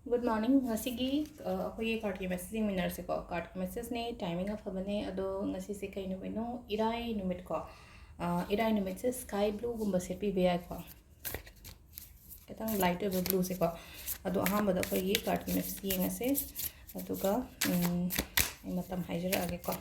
Good morning. Ngasigi akhoi card ki messaging minar se ko card ki message ne timing afaba ne ado ngasi se kai no bino irai numit ko irai numit se sky blue gumba se pi be ko ketang light over blue se ko ado ahamba da akhoi card ki messaging ase aduga ai matam haijara age ko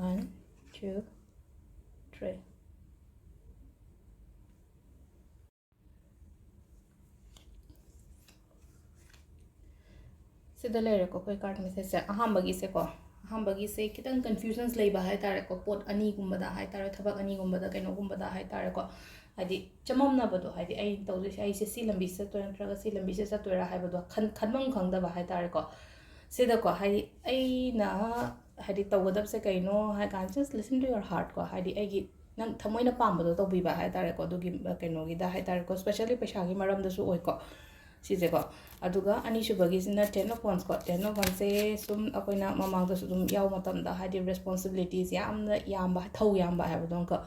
One, two, three. Sida lere ko koi card message se ahambagi se ko ahambagi se kitang confusions leiba hai tare ko pot ani gumba da hai tare thabak ani gumba da kaino gumba da hai tare ko hadi chamam na bado hadi ai tawde ai se si lambi se to entraga si lambi se satura hai bado khanmam khangda ba hai tare ko sida ko hadi ai na hadi tawgadab se kaino hai can just listen to your heart ko hadi ai gi nang thamoi na pambado to bi ba hai tare ko du gi kaino gi da hai tare ko especially pesha gi maram da su oi ko sise ko aduga ani shubagi sina 10 of wands ko 10 of wands se sum akoina mamang da sum yaw matam da hadi responsibilities yamna yamba thau yamba ha badon ko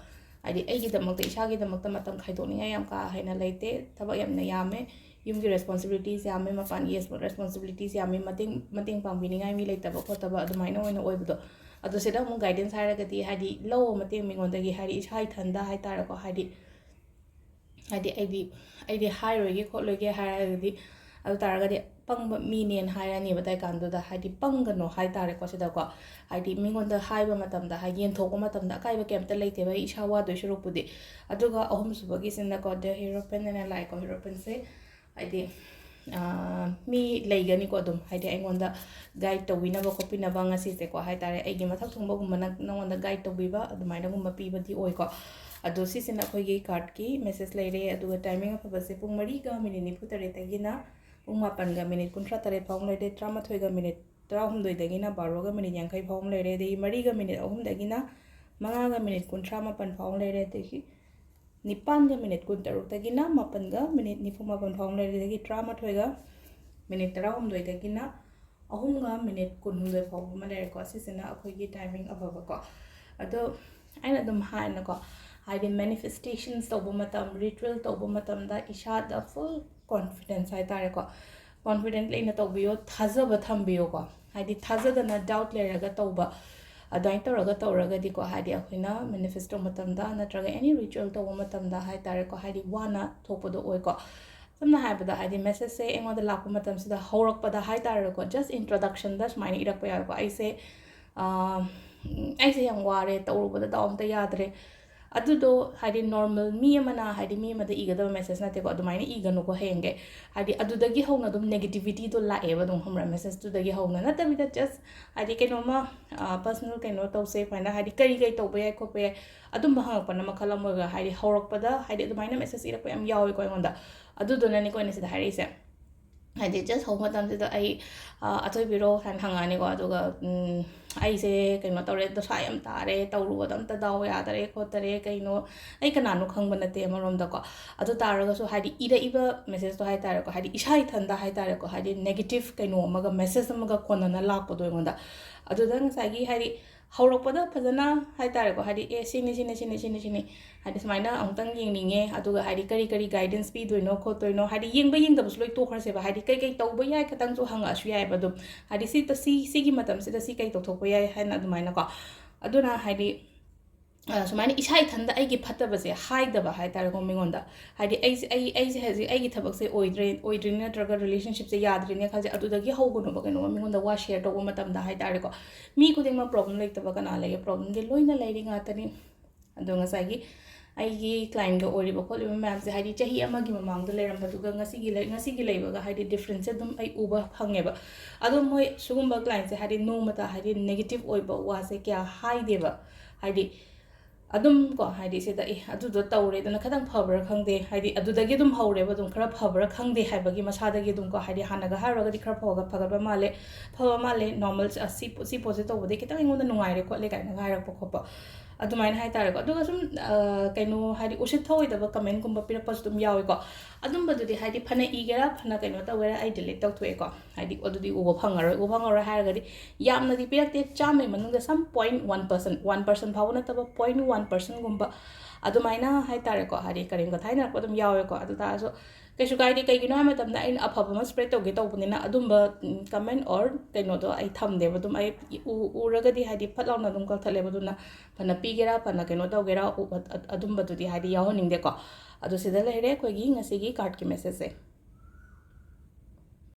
hadi ai gi damak da isha gi damak da matam khaidoni yam ka haina leite thaba yamna yame yum gi responsibilities yame mapan yes responsibilities yame mating pambini ngai mi leita ba ko taba adumaina oina oibudo adu sida mu guidance haragati hadi low mating mingonda gi hadi isha thanda hai tara ko hadi aidi hairoge khologe haragadi adu taragadi pangba minen hairani batai kanduda hadi pangano hai tare ko sida ko hadi mingonda haiba matamda ha yen thokko matamda kaiba kemta leite ba isha wa do shurupudi aduga ahum subagi sinda ko the hierophant and like ko hierophant se hadi mi leigani ko dum hadi aingonda guide tawina ba kopina ba ngasi se ko hai tare aigi mathak thungba gumna nangonda guide tawiba adumaina gumba pibadi oi ko ado si sina khoi card ki message leire aduga timing of base pung mari ga minute nifu tare tagina pung mapan ga minute kuntra tare phong leire 38 ga minute 32 dagina 12 ga minute yankai phong leire de mari ga minute ahum dagina manga ga minute kuntra mapan phong leire de nipan ga minute kun taruk dagina mapan ga minute nifu mapan phong leire de 38 ga minute 32 dagina ahum ga minute kun hunde phong ma leire ko si sina khoi gi timing ababa ko ado aina dum ha na ko hadi manifestations tawba matam ritual tawba matam da isha da full confidence hai tare ko confident leina tawbiyo thajaba thambiyo ko hadi thajada na doubt leraga tawba adai tawraga di ko hadi akhina manifesto matam da natraga any ritual tawba matam da hai tare ko hadi wana thopodo oi ko samna haibada hadi message se engoda lakpa matam sida haurakpada hai tare ko just introduction da smaini irakpa yar ko aise yang ware tawrubada daumta yadre adudo hadi normal mi amana hadi mi amada igada message na te ko adumaina igano ko henge hadi adudagi hawna dum negativity to la eba dum hamra message to dagi hawna na tabi da just hadi kenoma personal keno to say fana hadi kai to be ko pe adum bahang pana makhala moga hadi hawrak pada hadi adumaina message ira ko am yawi ko ngonda adudo na ni ko ni sida hari se hadi just home matam da ai atoi biro han hangani ko aduga ai se kaino tawre da sai am tare tawru dam ta daw ya tare ko tare kaino ai kananu khangba nate amarom da ko adu taraga so hadi ira iba message to hai tare ko hadi isai thanda hai tare ko hadi negative kaino maga message amaga kona na lakpo do ngonda adu dang sagi hadi haurakpada phajana hai tare ko hadi sini hadi smaina amtang yengninge aduga hadi kari guidance pi doino khotoino hadi yengba yengda busloi to kharse ba hadi kai tawba yai khatang so hanga asu yai badum hadi si gi matam sida si kai tokthokpa yai haina adumaina ko aduna hadi sumaina isai thanda ai gi phattaba se haidaba hai tare ko mingonda hadi ai se haji ai gi thabak se oidre natraga relationship se yadre ne khalje adudagi haugono ba keno mingonda wa share to matam da hai tare ko mi kuding ma problem like taba kana lege problem de loina leiri nga tani ado ngasagi ai gi client ga ori ba ko le ma'am se hadi chahi ama gi mamang da leram ba duga ngasi gi leiba ga hadi difference dum ai uba hange ba ado moi sugumba client se hadi no mata hadi negative oi ba wa se kya haide ba hadi adum ko hadi se da adu do tawre dana khadang phabra khangde hadi adu dagi dum haure ba dum khara phabra khangde haibagi masha dagi dum ko hadi hanaga haroga di khara phoga phagaba male normal si positive obode kitang ingon da nungai re ko le kai na gai rak pokhopa ꯑꯗꯨꯃꯥꯏꯅ ꯍꯥꯏꯇꯥꯔꯦꯀꯣ ꯑꯗꯨꯒ ꯁꯨꯝ ꯀꯩꯅꯣ ꯍꯥꯏꯗꯤ ꯎꯁꯤꯠ ꯊꯑꯣꯏꯗꯕ ꯀꯃꯦꯟꯠꯒꯨꯝꯕ ꯄꯤꯔꯛꯄꯁꯨ ꯑꯗꯨꯝ ꯌꯥꯎꯋꯦꯀꯣ ꯑꯗꯨꯝꯕꯗꯨꯗꯤ ꯍꯥꯏꯗꯤ ꯐꯅ ꯏꯒꯦꯔꯥ ꯐꯅ ꯀꯩꯅꯣ ꯇꯧꯒꯦꯔꯥ ꯑꯩ ꯗꯤꯂꯤꯠ ꯇꯧꯊꯣꯛꯑꯦꯀꯣ ꯍꯥꯏꯗꯤ ꯑꯗꯨꯗꯤ ꯎꯕ ꯐꯪꯉꯔꯣꯏ ꯍꯥꯏꯔꯒꯗꯤ ꯌꯥꯝꯅꯗꯤ ꯄꯤꯔꯛꯇꯦ ꯆꯥꯝꯃꯩ ꯃꯅꯨꯡꯗ ꯁꯝ 0.1% 1% ꯐꯥꯎꯕ ꯅꯠꯇꯕ 0.1%ꯒꯨꯝꯕ ꯑꯗꯨꯃꯥꯏꯅ ꯍꯥꯏꯇꯥꯔꯦꯀꯣ ꯍꯥꯏꯗꯤ ꯀꯔꯤꯝ ꯊꯥꯏꯅꯔꯛꯄ ꯑꯗꯨꯝ ꯌꯥꯎꯋꯦꯀꯣ ꯑꯗꯨ ꯇꯥꯔꯁꯨ ꯀꯩꯁꯨ ꯀꯥꯏꯗꯦ ꯀꯩꯒꯤꯅꯣ ꯍꯥꯏꯕ ꯃꯇꯝꯗ ꯑꯩꯅ ꯑꯐꯕ ꯑꯃ ꯁ꯭ꯄ꯭ꯔꯦꯗ ꯇꯧꯒꯦ ꯇꯧꯕꯅꯤꯅ ꯑꯗꯨꯝꯕ ꯀꯃꯦꯟ ꯑꯣꯔ ꯀꯩꯅꯣꯗꯣ ꯑꯩ ꯊꯝꯗꯦꯕ ꯑꯗꯨꯝ ꯑꯩ ꯎꯔꯒꯗꯤ ꯍꯥꯏꯗꯤ ꯐꯠ ꯂꯥꯎꯅ ꯑꯗꯨꯝ ꯀꯛꯊꯠꯂꯦꯕ ꯑꯗꯨꯅ ꯐꯅ ꯄꯤꯒꯦꯔꯥ ꯐꯅ ꯀꯩꯅꯣ ꯇꯧꯒꯦꯔꯥ ꯑꯗꯨꯝꯕꯗꯨꯗꯤ ꯍꯥꯏꯗꯤ ꯌꯥꯎꯍꯟꯅꯤꯡꯗꯦꯀꯣ ꯑꯗꯣ ꯁꯤꯗ ꯂꯩꯔꯦ ꯑꯩꯈꯣꯏꯒꯤ ꯉꯁꯤꯒꯤ ꯀꯥꯔꯠꯀꯤ ꯃꯦꯁꯦꯖꯁꯦ